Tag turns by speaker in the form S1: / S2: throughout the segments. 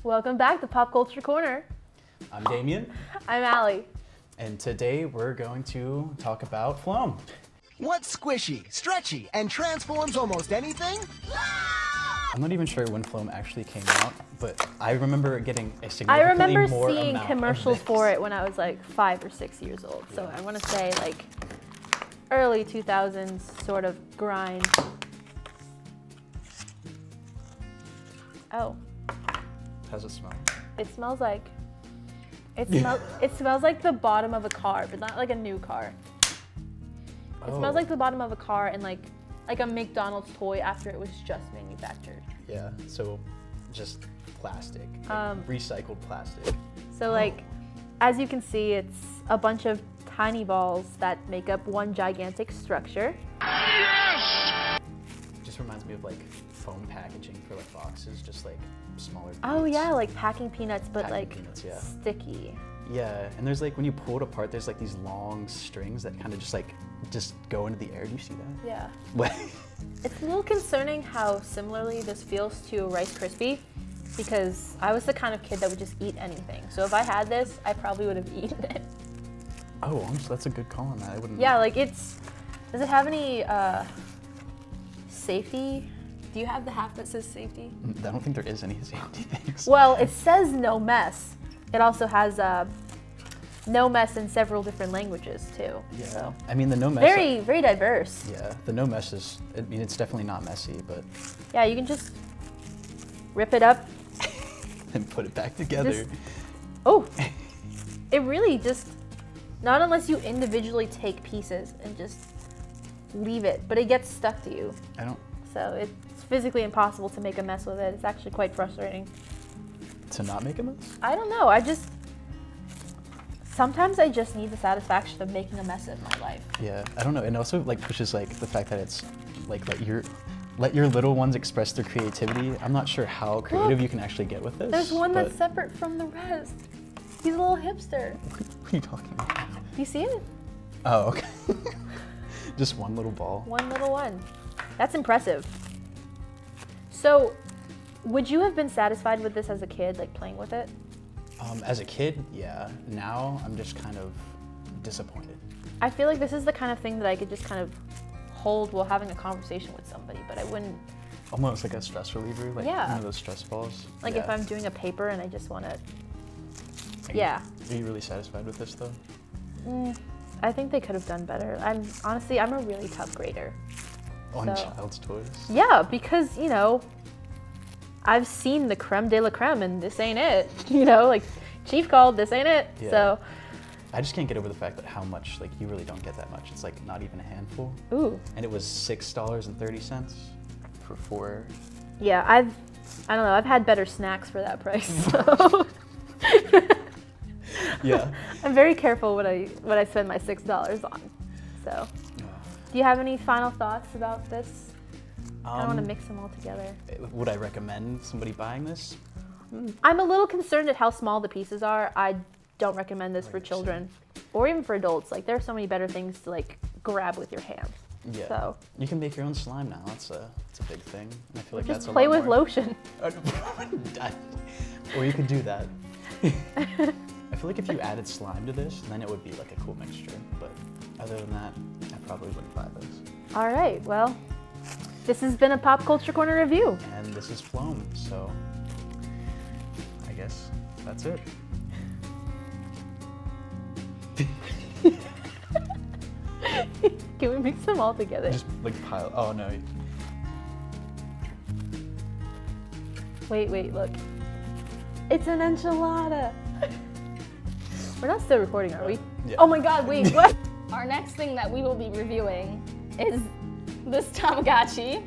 S1: Welcome back to Pop Culture Corner.
S2: I'm Damien.
S1: I'm Allie.
S2: And today we're going to talk about Plum.
S3: What's squishy, stretchy, and transforms almost anything?
S2: I'm not even sure when Plum actually came out, but I remember getting a significantly more
S1: I remember seeing
S2: amount
S1: commercials
S2: of
S1: for it when I was like 5 or 6 years old. So
S2: Yeah.
S1: I want to say like early 2000s sort of grind. Oh,
S2: How's it smell?
S1: it smells like it smells like the bottom of a car, but not like a new car. It smells like the bottom of a car and like a McDonald's toy after it was just manufactured.
S2: Yeah, so just plastic, like recycled plastic.
S1: So like, as you can see, it's a bunch of tiny balls that make up one gigantic structure.
S2: Just reminds me of like foam packaging for like boxes, just like smaller peanuts.
S1: Oh yeah, like packing peanuts, but
S2: Packing
S1: like
S2: peanuts, yeah.
S1: sticky.
S2: Yeah, and there's like, when you pull it apart, there's like these long strings that kind of just go into the air. Do you see that?
S1: Yeah.
S2: What?
S1: It's a little concerning how similarly this feels to a Rice Krispie, because I was the kind of kid that would just eat anything. So if I had this, I probably would have eaten it.
S2: Oh, that's a good call on that. I wouldn't.
S1: Yeah, like does it have any safety? Do you have the half that says safety?
S2: I don't think there is any safety things.
S1: Well, it says no mess. It also has no mess in several different languages too.
S2: Yeah.
S1: So
S2: I mean, the no mess.
S1: very, very diverse.
S2: Yeah, the no mess is. I mean, it's definitely not messy, but
S1: Yeah, you can just rip it up.
S2: and put it back together.
S1: Just- Oh, it really just, not unless you individually take pieces and just leave it, but it gets stuck to you.
S2: I don't.
S1: So it's physically impossible to make a mess with it. It's actually quite frustrating.
S2: To not make a mess.
S1: I don't know, sometimes I just need the satisfaction of making a mess of my life.
S2: Yeah, I don't know. And also like pushes like the fact that it's like let your little ones express their creativity. I'm not sure how creative
S1: Look,
S2: you can actually get with this.
S1: There's one
S2: but
S1: that's separate from the rest. He's a little hipster.
S2: What are you talking about?
S1: Do you see it?
S2: Oh, okay. Just one little ball.
S1: One little one. That's impressive. So, would you have been satisfied with this as a kid, like playing with it?
S2: As a kid, yeah. Now I'm just kind of disappointed.
S1: I feel like this is the kind of thing that I could just kind of hold while having a conversation with somebody, but I wouldn't,
S2: Almost like a stress reliever, like
S1: Yeah.
S2: one of those stress balls.
S1: like
S2: Yeah.
S1: if I'm doing a paper and I just want to,
S2: Are you-
S1: yeah.
S2: Are you really satisfied with this though?
S1: I think they could have done better. I'm a really tough grader.
S2: On
S1: So-
S2: child's toys?
S1: Yeah, because, I've seen the creme de la creme and this ain't it. Like Chief called, this ain't it.
S2: Yeah.
S1: So,
S2: I just can't get over the fact that how much, like, you really don't get that much. It's like not even a handful.
S1: ooh.
S2: And it was $6.30 for 4.
S1: Yeah, I don't know, I've had better snacks for that price. So.
S2: Yeah.
S1: I'm very careful what I spend my $6 on. So, do you have any final thoughts about this? I don't want to mix them all together.
S2: Would I recommend somebody buying this?
S1: I'm a little concerned at how small the pieces are. I don't recommend this for children or even for adults. Like, there are so many better things to like grab with your hands.
S2: Yeah.
S1: So,
S2: You can make your own slime now. It's a big thing. And I feel like
S1: just
S2: that's a
S1: play
S2: lot
S1: with
S2: more-
S1: lotion.
S2: Or you could do that. I feel like if you added slime to this, then it would be like a cool mixture. But other than that, I probably wouldn't buy this.
S1: All right, well, this has been a Pop Culture Corner review.
S2: And this is Plum, so I guess that's it.
S1: Can we mix them all together?
S2: Just like pile. Oh no.
S1: Wait, look. It's an enchilada. We're not still recording, are we?
S2: Yeah.
S1: Oh my God, wait, what?
S4: Our next thing that we will be reviewing is this Tamagotchi.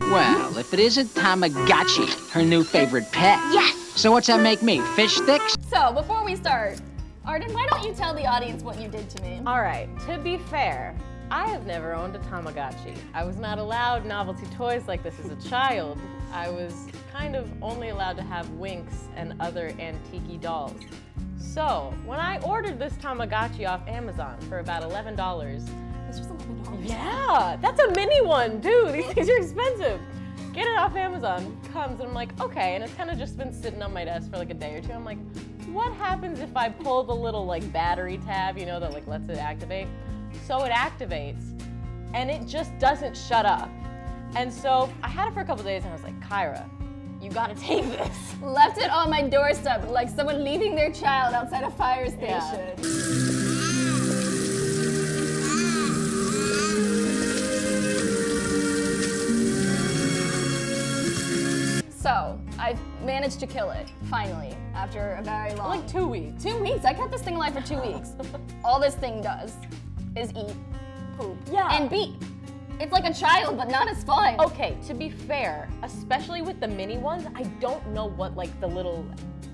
S5: Well, if it isn't Tamagotchi, her new favorite pet. Yes! So what's that make me, fish sticks?
S4: So before we start, Arden, why don't you tell the audience what you did to me?
S6: All right, to be fair, I have never owned a Tamagotchi. I was not allowed novelty toys like this as a child. I was kind of only allowed to have Winx and other antique dolls. So, when I ordered this Tamagotchi off Amazon for about $11,
S4: This was $11.
S6: yeah, that's a mini one, too. These things are expensive. Get it off Amazon. Comes and I'm like, okay. And it's kind of just been sitting on my desk for like a day or two. I'm like, what happens if I pull the little like battery tab, you know, that like lets it activate? So it activates and it just doesn't shut up. And so I had it for a couple days and I was like, Kyra, you gotta take this.
S4: Left it on my doorstep like someone leaving their child outside a fire station.
S6: Yeah.
S4: So, I've managed to kill it, finally, after a very long...
S6: Like 2 weeks.
S4: 2 weeks? I kept this thing alive for 2 weeks. All this thing does is eat, poop,
S6: Yeah.
S4: and beat. It's like a child, but not as fun.
S6: Okay, to be fair, especially with the mini ones, I don't know what like the little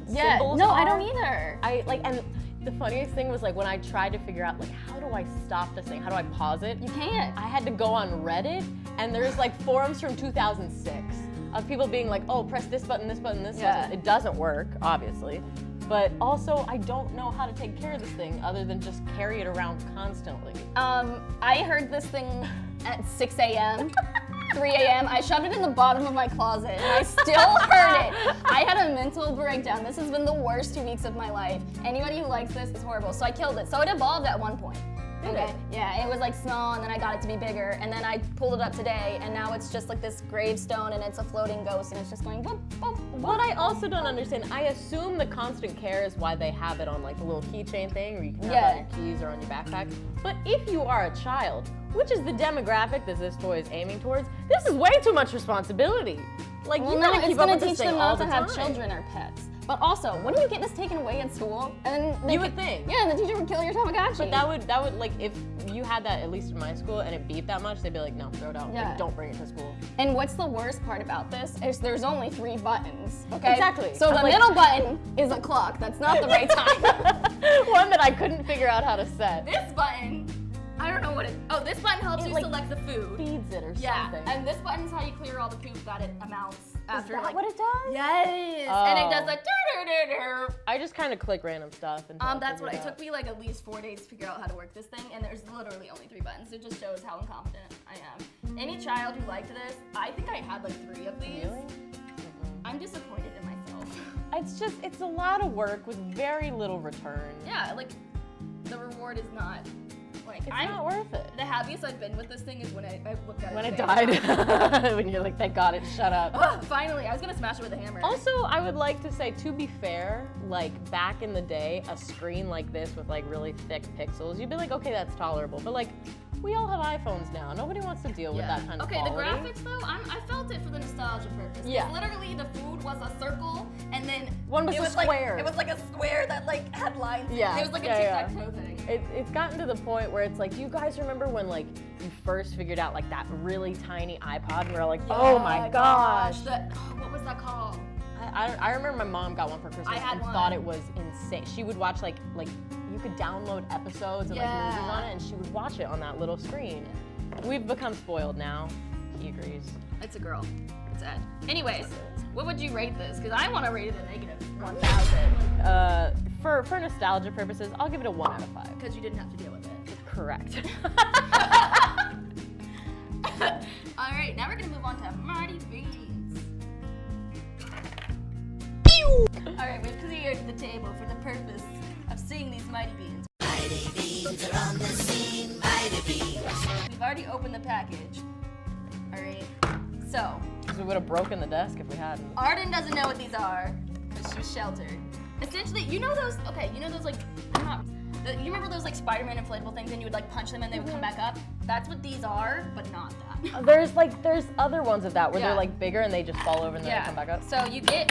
S6: symbols
S4: no,
S6: are.
S4: I don't either.
S6: And the funniest thing was like when I tried to figure out like how do I stop this thing? How do I pause it?
S4: You can't.
S6: I had to go on Reddit and there's like forums from 2006 of people being like, oh, press this button, this button, this
S4: Yeah.
S6: button. It doesn't work, obviously. But also, I don't know how to take care of this thing other than just carry it around constantly.
S4: I heard this thing at 6 a.m., 3 a.m. I shoved it in the bottom of my closet and I still heard it. I had a mental breakdown. This has been the worst 2 weeks of my life. Anybody who likes this is horrible. So I killed it. So it evolved at one point. Okay. Yeah, it was like small and then I got it to be bigger and then I pulled it up today and now it's just like this gravestone and it's a floating ghost and it's just going whoop, whoop, whoop.
S6: What I also don't understand, I assume the constant care is why they have it on like the little keychain thing, or you can have it on your keys or on your backpack. But if you are a child, which is the demographic that this toy is aiming towards, this is way too much responsibility. Like
S4: Well,
S6: you
S4: no,
S6: gotta
S4: it's
S6: keep up
S4: gonna
S6: with this
S4: teach
S6: thing
S4: them
S6: all
S4: not to
S6: the
S4: have
S6: time.
S4: children or pets. But also, when are you getting this taken away in school? And
S6: You would think.
S4: Yeah, and the teacher would kill your Tamagotchi.
S6: But that would like if you had that at least in my school and it beeped that much, they'd be like, no, throw it out.
S4: Yeah.
S6: Like, don't bring it to school.
S4: And what's the worst part about this is there's only 3 buttons, okay?
S6: Exactly.
S4: So the
S6: I'm like-
S4: middle button is a clock. That's not the right time.
S6: One that I couldn't figure out how to set.
S4: This button, I don't know what it, oh, this button helps
S6: It,
S4: you
S6: like,
S4: select the food.
S6: Feeds it or
S4: Yeah,
S6: something.
S4: and this button's how you clear all the poop that it amounts after
S6: that
S4: like,
S6: what it does?
S4: Yes, and it does
S6: Oh.
S4: like dur-dur-dur-dur.
S6: I just kind of click random stuff. Until I
S4: That's
S6: figure
S4: what
S6: it
S4: it
S6: out.
S4: took me like at least 4 days to figure out how to work this thing, and there's literally only 3 buttons. It just shows how incompetent I am. Any child who liked this, I think I had like 3 of these.
S6: Really?
S4: I'm disappointed in myself.
S6: It's a lot of work with very little return.
S4: Yeah, like the reward is not like
S6: It's not worth it.
S4: The happiest I've been with this thing is when I looked at it.
S6: When it
S4: today.
S6: died. When you're like, thank God it shut up.
S4: Oh, finally, I was gonna smash it with a hammer.
S6: Also, I would like to say, to be fair, like back in the day, a screen like this with like really thick pixels, you'd be like, okay, that's tolerable. But like, we all have iPhones now. Nobody wants to deal with that kind of
S4: Okay,
S6: quality.
S4: the graphics though, I felt it for the nostalgia purpose.
S6: Yeah.
S4: Literally, the food was a circle, and then
S6: One was
S4: it
S6: a
S4: was
S6: square.
S4: Like, it was like a square that like had lines.
S6: Yeah,
S4: It was like a
S6: yeah,
S4: tic-tac-toe thing.
S6: It's gotten to the point where it's like, do you guys remember when like you first figured out like that really tiny iPod and we were like, oh my gosh.
S4: What was that called?
S6: I remember my mom got one for Christmas
S4: I had
S6: and
S4: one.
S6: thought it was insane. She would watch like you could download episodes of like movies
S4: Yeah.
S6: on it and she would watch it on that little screen. We've become spoiled now. He agrees.
S4: It's a girl. It's Ed. Anyways, what would you rate this? Because I want to rate it a negative 1,000.
S6: For nostalgia purposes, I'll give it a 1 out of 5.
S4: Because you didn't have to deal with it.
S6: Correct.
S4: All right, now we're gonna move on to Mighty Beans. All right, we've cleared the table for the purpose of seeing these Mighty Beans. Mighty Beans are on the scene, Mighty Beans. We've already opened the package. All right, so
S6: We would have broken the desk if we hadn't.
S4: Arden doesn't know what these are, because she was sheltered. Essentially, you know those, like, you remember those like Spider-Man inflatable things and you would like punch them and they would come back up? That's what these are, but not that.
S6: There's other ones of that where
S4: Yeah.
S6: they're like bigger and they just fall over and then they come back up.
S4: So you get,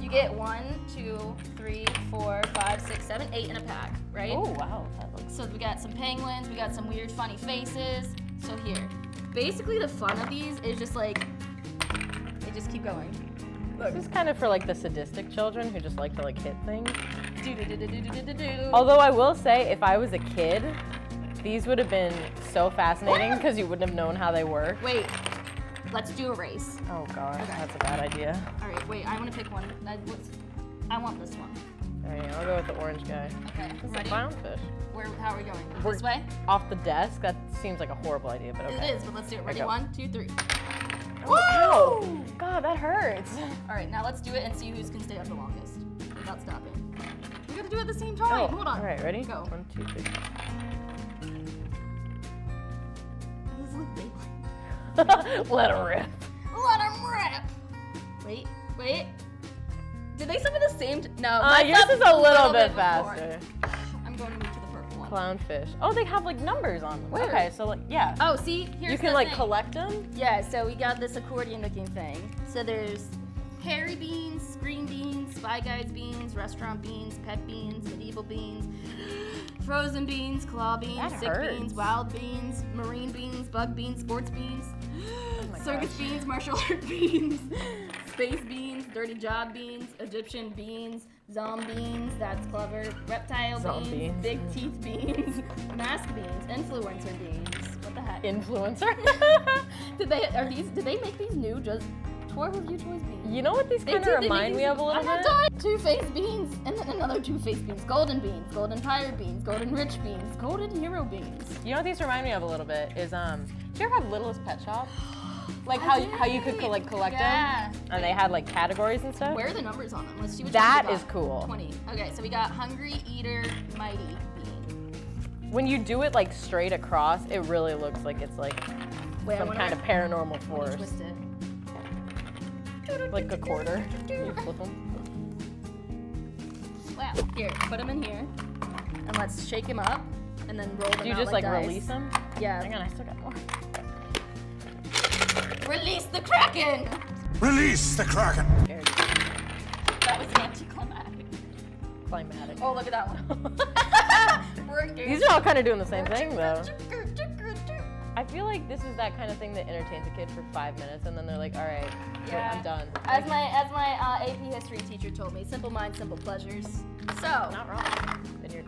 S4: you get 1, 2, 3, 4, 5, 6, 7, 8 in a pack, right?
S6: Oh wow, that looks.
S4: So we got some penguins, we got some weird funny faces. So here, basically the fun of these is just like, they just keep going.
S6: This is kind of for like the sadistic children who just like to like hit things.
S4: Do-do-do-do-do-do-do.
S6: Although I will say, if I was a kid, these would have been so fascinating because you wouldn't have known how they work.
S4: Wait, let's do a race.
S6: Oh gosh,
S4: Okay.
S6: that's a bad idea.
S4: All right, wait, I want to pick one. I want this one.
S6: All right, I'll go with the orange guy.
S4: Okay,
S6: This is a
S4: ready?
S6: clownfish.
S4: How are we going?
S6: We're-
S4: This way?
S6: Off the desk? That seems like a horrible idea, but okay.
S4: It is, but let's do it. Ready?
S6: go.
S4: 1, 2, 3.
S6: Ow! God, that hurts.
S4: All right, now let's do it and see who can stay up the longest without stopping. We gotta do it at the same time. Hold on.
S6: All right, ready?
S4: Go.
S6: 1, 2, 3.
S4: This is like big.
S6: Let it rip.
S4: Let him rip. Wait. Did they stop at the same time? No.
S6: Yours is a little bit
S4: before.
S6: faster.
S4: I'm going to move to the purple one.
S6: Clownfish. Oh, they have like numbers on them.
S4: Where?
S6: Okay, so like, yeah.
S4: Oh, see? Here's
S6: You can
S4: the
S6: like
S4: thing.
S6: collect them?
S4: Yeah, so we got this accordion looking thing. So there's Harry beans, green beans, Spy Guides beans, restaurant beans, pet beans, medieval beans, frozen beans, claw beans,
S6: That
S4: sick
S6: hurts.
S4: beans, wild beans, marine beans, bug beans, sports beans, circus beans, martial art beans, space beans, dirty job beans, Egyptian beans, zombeans, that's clever, reptile beans,
S6: Zombeans.
S4: big teeth beans, mask beans, influencer beans. What the heck?
S6: Influencer?
S4: Did they make these new just Toy Review Toys beans?
S6: You know what these kind of remind me of a little
S4: I'm not
S6: bit?
S4: done. Two-faced beans, and then another two-faced beans. Golden beans, golden pirate beans, golden rich beans, golden hero beans.
S6: You know what these remind me of a little bit is do you ever have Littlest Pet Shop? Like how you could collect
S4: Yeah.
S6: them? And they had like categories and stuff?
S4: Where are the numbers on them? Let's see which
S6: That
S4: ones we
S6: is
S4: got.
S6: cool.
S4: 20. Okay, so we got Hungry Eater Mighty Bean.
S6: When you do it like straight across, it really looks like it's like
S4: Wait, I
S6: some
S4: wonder
S6: kind of
S4: what-
S6: paranormal
S4: Let me
S6: force.
S4: twist it.
S6: Like a quarter. You flip them.
S4: Wow. Here, put them in here, and let's shake them up, and then roll them
S6: Do you
S4: out
S6: just like
S4: dice.
S6: release them?
S4: Yeah.
S6: Hang on, I still got more.
S4: Release the Kraken!
S3: Release the Kraken!
S4: That was anticlimactic.
S6: Climatic.
S4: Oh, look at that one.
S6: These are all kind of doing the same thing though. I feel like this is that kind of thing that entertains a kid for 5 minutes and then they're like, all right,
S4: Yeah.
S6: I'm done.
S4: As my AP history teacher told me, simple minds, simple pleasures. So,
S6: Not wrong. Then you're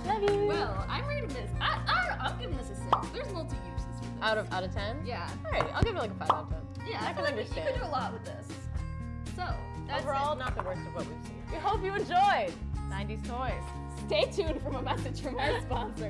S4: love you. Well, I'm rating this. I'm giving this a 6. There's multi-uses for this.
S6: out of 10?
S4: Yeah.
S6: All right, I'll give it like a 5 out of 10.
S4: Yeah,
S6: I can
S4: feel like
S6: understand.
S4: You could do a lot with this. So, that's
S6: Overall,
S4: it.
S6: not the worst of what we've seen. We hope you enjoyed 90's Toys.
S4: Stay tuned for a message from our sponsor.